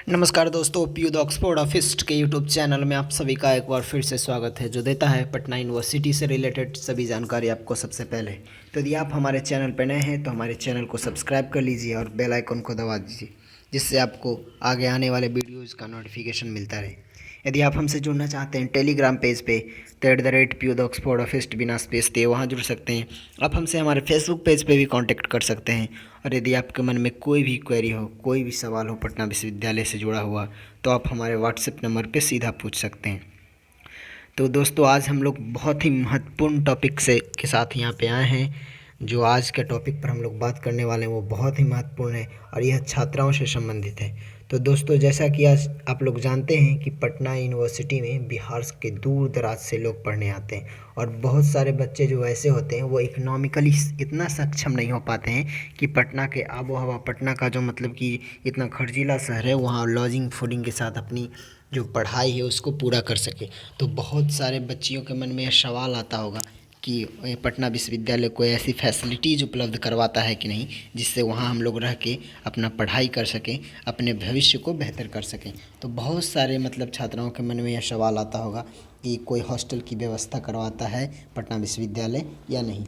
नमस्कार दोस्तों, PU the Oxford ऑफिस्ट के यूट्यूब चैनल में आप सभी का एक बार फिर से स्वागत है, जो देता है पटना यूनिवर्सिटी से रिलेटेड सभी जानकारी आपको सबसे पहले। तो यदि आप हमारे चैनल पर नए हैं तो हमारे चैनल को सब्सक्राइब कर लीजिए और बेल आइकन को दबा दीजिए, जिससे आपको आगे आने वाले वीडियोज़ का नोटिफिकेशन मिलता रहे। यदि आप हमसे जुड़ना चाहते हैं टेलीग्राम पेज पे तो @PU द ऑक्सफोर्ड ऑफिस्ट बिना स्पेस दिए वहाँ जुड़ सकते हैं। आप हमसे हमारे फेसबुक पेज पे भी कांटेक्ट कर सकते हैं। और यदि आपके मन में कोई भी क्वेरी हो, कोई भी सवाल हो पटना विश्वविद्यालय से जुड़ा हुआ, तो आप हमारे व्हाट्सएप नंबर पे सीधा पूछ सकते हैं। तो दोस्तों, आज हम लोग बहुत ही महत्वपूर्ण टॉपिक के साथ यहाँ पे आए हैं। जो आज के टॉपिक पर हम लोग बात करने वाले हैं वो बहुत ही महत्वपूर्ण है और यह छात्राओं से संबंधित है। तो दोस्तों, जैसा कि आज आप लोग जानते हैं कि पटना यूनिवर्सिटी में बिहार के दूर दराज से लोग पढ़ने आते हैं, और बहुत सारे बच्चे जो ऐसे होते हैं वो इकोनॉमिकली इतना सक्षम नहीं हो पाते हैं कि पटना के आबो हवा, पटना का जो मतलब कि इतना खर्चीला शहर है, वहाँ लॉजिंग फूडिंग के साथ अपनी जो पढ़ाई है उसको पूरा कर सके। तो बहुत सारे बच्चियों के मन में यह सवाल आता होगा कि पटना विश्वविद्यालय कोई ऐसी फैसिलिटीज़ उपलब्ध करवाता है कि नहीं, जिससे वहाँ हम लोग रह के अपना पढ़ाई कर सकें, अपने भविष्य को बेहतर कर सकें। तो बहुत सारे मतलब छात्राओं के मन में यह सवाल आता होगा कि कोई हॉस्टल की व्यवस्था करवाता है पटना विश्वविद्यालय या नहीं।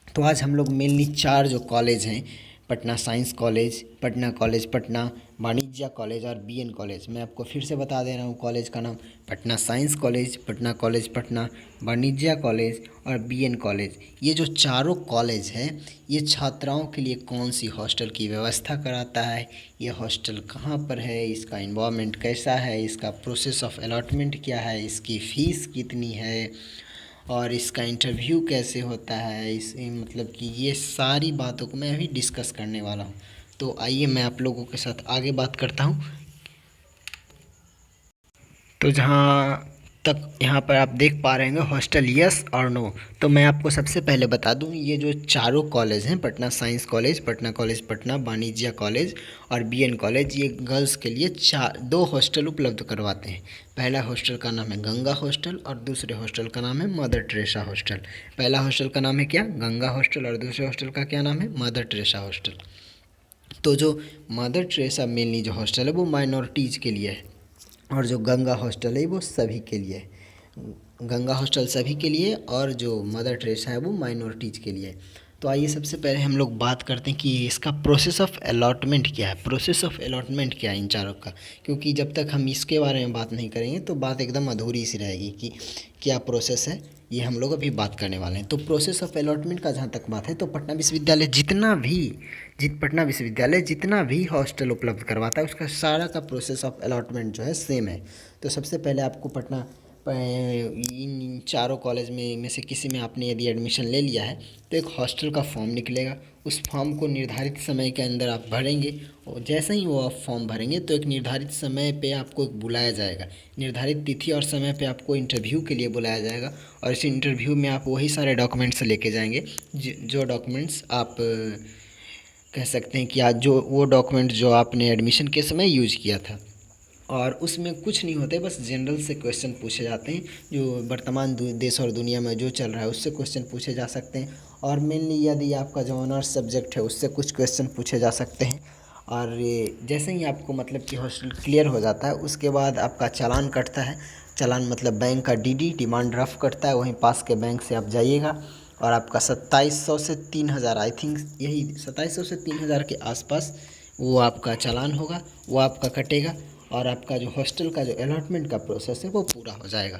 तो आज हम लोग मेनली 4 जो कॉलेज हैं, Patna science college, Patna college Patna, वाणिज्य कॉलेज और बीएन कॉलेज, मैं आपको फिर से बता दे रहा हूँ कॉलेज का नाम Patna science college, Patna college Patna, वाणिज्य कॉलेज और बीएन कॉलेज। ये जो चारों कॉलेज हैं, ये छात्राओं के लिए कौन सी हॉस्टल की व्यवस्था कराता है, ये हॉस्टल कहाँ पर है, इसका इन्वायरमेंट कैसा है, इसका प्रोसेस ऑफ अलॉटमेंट क्या है, इसकी फ़ीस कितनी है और इसका इंटरव्यू कैसे होता है, इस मतलब कि ये सारी बातों को मैं अभी डिस्कस करने वाला हूँ। तो आइए मैं आप लोगों के साथ आगे बात करता हूँ। तो जहाँ तक यहाँ पर आप देख पा रहे हैं हॉस्टल यस और नो, तो मैं आपको सबसे पहले बता दूँ, ये जो चारों कॉलेज हैं, पटना साइंस कॉलेज पटना, वाणिज्य कॉलेज और बीएन कॉलेज, ये गर्ल्स के लिए 2 हॉस्टल उपलब्ध करवाते हैं। पहला हॉस्टल का नाम है गंगा हॉस्टल और दूसरे हॉस्टल का नाम है मदर टेरेसा हॉस्टल। पहला हॉस्टल का नाम है क्या, गंगा हॉस्टल, और दूसरे हॉस्टल का क्या नाम है, मदर टेरेसा हॉस्टल। तो जो मदर टेरेसा मेनली जो हॉस्टल है वो माइनॉरिटीज़ के लिए है, और जो गंगा हॉस्टल है वो सभी के लिए है। गंगा हॉस्टल सभी के लिए और जो मदर टेरेसा है वो माइनॉरिटीज़ के लिए है। तो आइए सबसे पहले हम लोग बात करते हैं कि इसका प्रोसेस ऑफ अलॉटमेंट क्या है, प्रोसेस ऑफ अलॉटमेंट क्या है इन चारों का। क्योंकि जब तक हम इसके बारे में बात नहीं करेंगे तो बात एकदम अधूरी सी रहेगी कि क्या प्रोसेस है, ये हम लोग अभी बात करने वाले हैं। तो प्रोसेस ऑफ अलॉटमेंट का जहाँ तक बात है, तो पटना विश्वविद्यालय जितना भी हॉस्टल उपलब्ध करवाता है, उसका सारा का प्रोसेस ऑफ अलॉटमेंट जो है सेम है। तो सबसे पहले आपको पटना इन चारों कॉलेज में से किसी में आपने यदि एडमिशन ले लिया है तो एक हॉस्टल का फॉर्म निकलेगा। उस फॉर्म को निर्धारित समय के अंदर आप भरेंगे, और जैसे ही वो आप फॉर्म भरेंगे तो एक निर्धारित समय पे आपको एक बुलाया जाएगा, निर्धारित तिथि और समय पे आपको इंटरव्यू के लिए बुलाया जाएगा। और इस इंटरव्यू में आप वही सारे डॉक्यूमेंट्स लेके जाएंगे जो डॉक्यूमेंट्स आप कह सकते हैं कि आज जो वो डॉक्यूमेंट जो आपने एडमिशन के समय यूज किया था। और उसमें कुछ नहीं होते, बस जनरल से क्वेश्चन पूछे जाते हैं, जो वर्तमान देश और दुनिया में जो चल रहा है उससे क्वेश्चन पूछे जा सकते हैं। और मेनली यदि आपका जो ऑनर्स सब्जेक्ट है उससे कुछ क्वेश्चन पूछे जा सकते हैं। और जैसे ही आपको मतलब कि हॉस्टल क्लियर हो जाता है, उसके बाद आपका चालान कटता है। चालान मतलब बैंक का डीडी, डिमांड ड्राफ्ट कटता है, वहीं पास के बैंक से आप जाइएगा और आपका 2700 से 3000, आई थिंक यही 2700 से 3000 के आसपास वो आपका चालान होगा, वो आपका कटेगा और आपका जो हॉस्टल का जो अलॉटमेंट का प्रोसेस है वो पूरा हो जाएगा।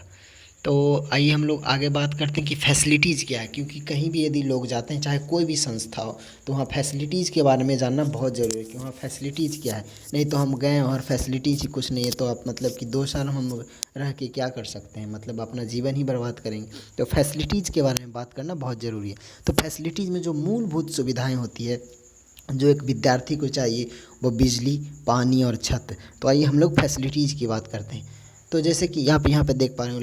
तो आइए हम लोग आगे बात करते हैं कि फैसिलिटीज़ क्या है। क्योंकि कहीं भी यदि लोग जाते हैं, चाहे कोई भी संस्था हो, तो वहाँ फैसिलिटीज़ के बारे में जानना बहुत ज़रूरी है कि वहाँ फैसिलिटीज़ क्या है। नहीं तो हम गए और फैसिलिटीज़ ही कुछ नहीं है, तो आप मतलब कि 2 साल हम रह के क्या कर सकते हैं, मतलब अपना जीवन ही बर्बाद करेंगे। तो फैसिलिटीज़ के बारे में बात करना बहुत ज़रूरी है। तो फैसिलिटीज़ में जो मूलभूत सुविधाएँ होती है जो एक विद्यार्थी को चाहिए, वो बिजली, पानी और छत। तो आइए हम लोग फैसिलिटीज़ की बात करते हैं। तो जैसे कि आप यहाँ पे देख पा रहे हो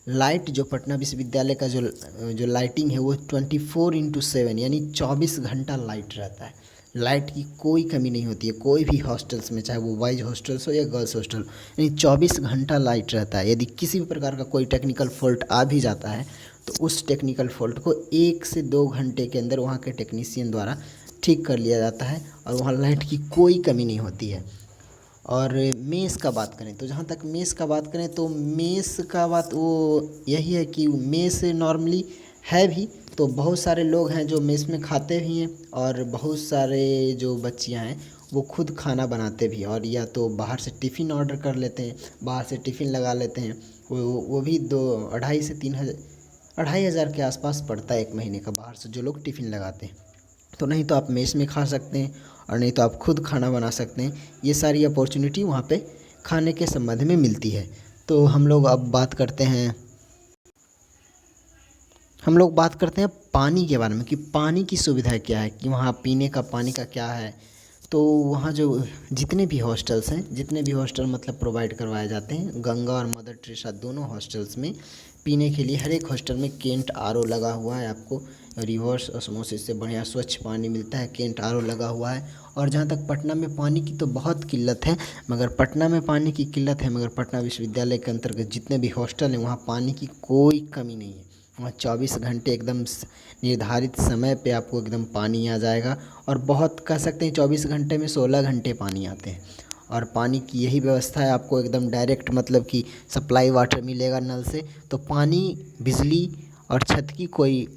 लाइट जो पटना विश्वविद्यालय का जो लाइटिंग है वो 24/7 यानी 24 घंटा लाइट रहता है। लाइट की कोई कमी नहीं होती है कोई भी हॉस्टल्स में, चाहे वो बॉयज़ हॉस्टल्स हो या गर्ल्स हॉस्टल, यानी 24 घंटा लाइट रहता है। यदि किसी भी प्रकार का कोई टेक्निकल फॉल्ट आ भी जाता है तो उस टेक्निकल फॉल्ट को 1 से 2 घंटे के अंदर वहाँ के टेक्नीशियन द्वारा ठीक कर लिया जाता है, और वहाँ लाइट की कोई कमी नहीं होती है। और मेस का बात करें तो जहाँ तक मेस का बात करें तो मेस का बात वो यही है कि मेस नॉर्मली है भी, तो बहुत सारे लोग हैं जो मेस में खाते भी हैं और बहुत सारे जो बच्चियां हैं वो खुद खाना बनाते भी हैं और या तो बाहर से टिफ़िन ऑर्डर कर लेते हैं, बाहर से टिफ़िन लगा लेते हैं। वो भी 2 2.5 से 3 हज़ार 2.5 हज़ार के आसपास पड़ता है एक महीने का, बाहर से जो लोग टिफ़िन लगाते हैं। तो नहीं तो आप मेस में खा सकते हैं और नहीं तो आप खुद खाना बना सकते हैं। ये सारी अपॉर्चुनिटी वहाँ पे खाने के संबंध में मिलती है। तो हम लोग बात करते हैं पानी के बारे में कि पानी की सुविधा क्या है, कि वहाँ पीने का पानी का क्या है। तो वहाँ जो जितने भी हॉस्टल्स हैं, जितने भी हॉस्टल मतलब प्रोवाइड करवाए जाते हैं, गंगा और मदर टेरेसा दोनों हॉस्टल्स में पीने के लिए हर एक हॉस्टल में केंट आरओ लगा हुआ है। आपको रिवर्स ऑस्मोसिस से बढ़िया स्वच्छ पानी मिलता है, केंट आरओ लगा हुआ है। और जहाँ तक पटना में पानी की तो बहुत किल्लत है, मगर पटना विश्वविद्यालय के अंतर्गत जितने भी हॉस्टल हैं वहाँ पानी की कोई कमी नहीं है। वहाँ 24 घंटे एकदम निर्धारित समय पे आपको एकदम पानी आ जाएगा। और बहुत कह सकते हैं 24 घंटे में 16 घंटे पानी आते हैं। और पानी की यही व्यवस्था है, आपको एकदम डायरेक्ट मतलब कि सप्लाई वाटर मिलेगा नल से। तो पानी, बिजली और छत की कोई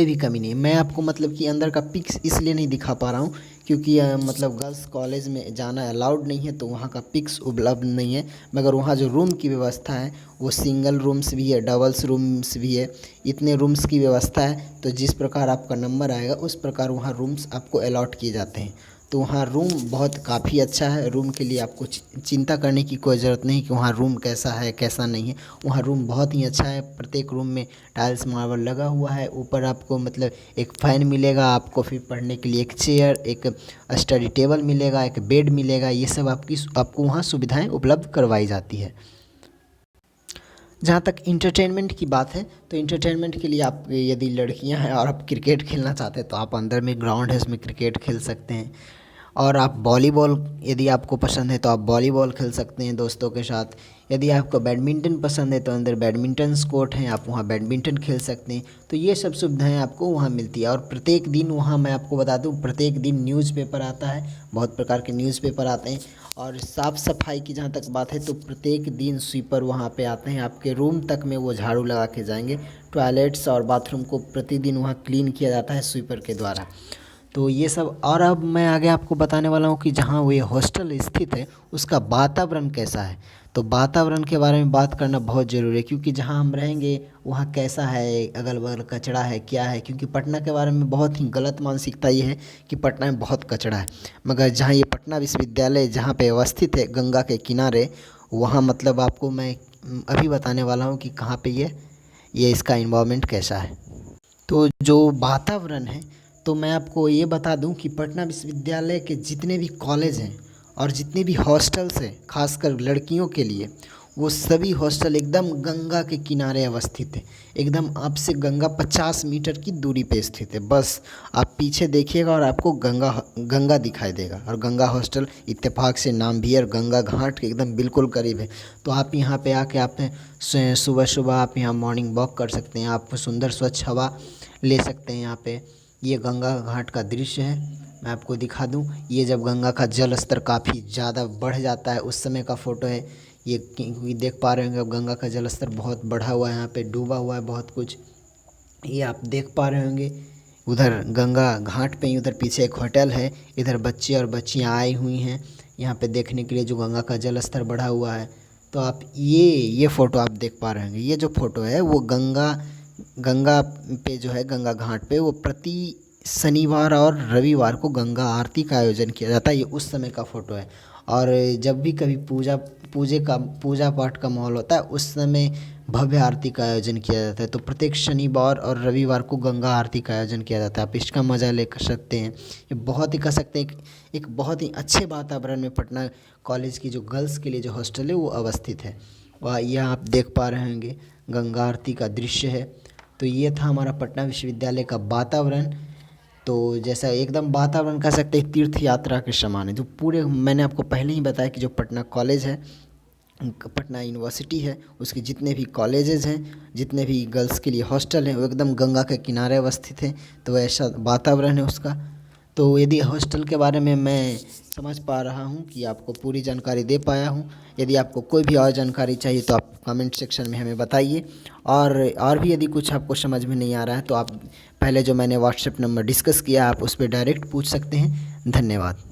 भी कमी नहीं है। मैं आपको मतलब कि अंदर का पिक्स इसलिए नहीं दिखा पा रहा हूँ क्योंकि मतलब गर्ल्स कॉलेज में जाना अलाउड नहीं है, तो वहाँ का पिक्स उपलब्ध नहीं है। मगर वहाँ जो रूम की व्यवस्था है वो सिंगल रूम्स भी है, डबल्स रूम्स भी है, इतने रूम्स की व्यवस्था है। तो जिस प्रकार आपका नंबर आएगा उस प्रकार वहाँ रूम्स आपको अलॉट किए जाते हैं। तो वहाँ रूम बहुत काफ़ी अच्छा है। रूम के लिए आपको चिंता करने की कोई ज़रूरत नहीं कि वहाँ रूम कैसा है कैसा नहीं है। वहाँ रूम बहुत ही अच्छा है। प्रत्येक रूम में टाइल्स मार्बल लगा हुआ है। ऊपर आपको मतलब एक फ़ैन मिलेगा, आपको फिर पढ़ने के लिए एक चेयर, एक स्टडी टेबल मिलेगा, एक बेड मिलेगा। ये सब आपको वहाँ सुविधाएं उपलब्ध करवाई जाती है। जहाँ तक इंटरटेनमेंट की बात है तो इंटरटेनमेंट के लिए आप यदि लड़कियां हैं और आप क्रिकेट खेलना चाहते हैं तो आप अंदर में ग्राउंड है, उसमें क्रिकेट खेल सकते हैं। और आप वॉलीबॉल, यदि आपको पसंद है तो आप वॉलीबॉल खेल सकते हैं दोस्तों के साथ। यदि आपको बैडमिंटन पसंद है तो अंदर बैडमिंटन कोर्ट हैं, आप वहाँ बैडमिंटन खेल सकते हैं। तो ये सब सुविधाएं आपको वहाँ मिलती है। और प्रत्येक दिन वहाँ मैं आपको बता दूँ, प्रत्येक दिन न्यूज़पेपर आता है, बहुत प्रकार के न्यूज़पेपर आते हैं। और साफ़ सफाई की जहाँ तक बात है तो प्रत्येक दिन स्वीपर वहाँ पे आते हैं, आपके रूम तक में वो झाड़ू लगा के जाएंगे। टॉयलेट्स और बाथरूम को प्रतिदिन वहाँ क्लीन किया जाता है स्वीपर के द्वारा। तो ये सब। और अब मैं आगे आपको बताने वाला हूँ कि जहाँ वो ये हॉस्टल स्थित है उसका वातावरण कैसा है। तो वातावरण के बारे में बात करना बहुत ज़रूरी है क्योंकि जहाँ हम रहेंगे वहाँ कैसा है, अगल बगल कचरा है क्या है। क्योंकि पटना के बारे में बहुत ही गलत मानसिकता ये है कि पटना में बहुत कचरा है, मगर जहाँ ये पटना विश्वविद्यालय जहाँ पे अवस्थित है गंगा के किनारे, वहाँ मतलब आपको मैं अभी बताने वाला हूँ कि कहाँ पे ये इसका इन्वायरमेंट कैसा है। तो जो वातावरण है, तो मैं आपको ये बता दूं कि पटना विश्वविद्यालय के जितने भी कॉलेज हैं और जितने भी हॉस्टल्स हैं खासकर लड़कियों के लिए, वो सभी हॉस्टल एकदम गंगा के किनारे अवस्थित है। एकदम आपसे गंगा 50 मीटर की दूरी पे स्थित है। बस आप पीछे देखिएगा और आपको गंगा दिखाई देगा। और गंगा हॉस्टल इत्तेफाक से नाम भी है और गंगा घाट के एकदम बिल्कुल करीब है। तो आप यहाँ पे आके आप सुबह सुबह आप यहाँ मॉर्निंग वॉक कर सकते हैं, आप सुंदर स्वच्छ हवा ले सकते हैं यहाँ पे। ये गंगा घाट का दृश्य है, मैं आपको दिखा दूं। ये जब गंगा का जल स्तर काफ़ी ज़्यादा बढ़ जाता है उस समय का फ़ोटो है ये, क्योंकि देख पा रहे होंगे अब गंगा का जल स्तर बहुत बढ़ा हुआ है, यहाँ पे डूबा हुआ है बहुत कुछ, ये आप देख पा रहे होंगे। उधर गंगा घाट पे ही उधर पीछे एक होटल है, इधर बच्चे और बच्चियाँ आई हुई हैं यहाँ पे देखने के लिए जो गंगा का जल स्तर बढ़ा हुआ है। तो आप ये फ़ोटो आप देख पा रहे होंगे। ये जो फ़ोटो है वो गंगा पे जो है गंगा घाट पे वो प्रति शनिवार और रविवार को गंगा आरती का आयोजन किया जाता है। ये उस समय का फ़ोटो है। और जब भी कभी पूजा पाठ का माहौल होता है उस समय भव्य आरती का आयोजन किया जाता है। तो प्रत्येक शनिवार और रविवार को गंगा आरती का आयोजन किया जाता है। आप इसका मज़ा ले सकते हैं। ये बहुत ही कह सकते हैं एक बहुत ही अच्छे वातावरण में पटना कॉलेज की जो गर्ल्स के लिए जो हॉस्टल है वो अवस्थित है। वह यह आप देख पा रहे होंगे गंगा आरती का दृश्य है। तो ये था हमारा पटना विश्वविद्यालय का वातावरण। तो जैसा एकदम वातावरण कह सकते हैं तीर्थ यात्रा के समान है। जो पूरे मैंने आपको पहले ही बताया कि जो पटना कॉलेज है, पटना यूनिवर्सिटी है, उसके जितने भी कॉलेजेस हैं, जितने भी गर्ल्स के लिए हॉस्टल हैं वो एकदम गंगा के किनारे अवस्थित हैं। तो ऐसा वातावरण है उसका। तो यदि हॉस्टल के बारे में मैं समझ पा रहा हूँ कि आपको पूरी जानकारी दे पाया हूँ। यदि आपको कोई भी और जानकारी चाहिए तो आप कमेंट सेक्शन में हमें बताइए। और भी यदि कुछ आपको समझ में नहीं आ रहा है तो आप पहले जो मैंने व्हाट्सएप नंबर डिस्कस किया आप उस पर डायरेक्ट पूछ सकते हैं। धन्यवाद।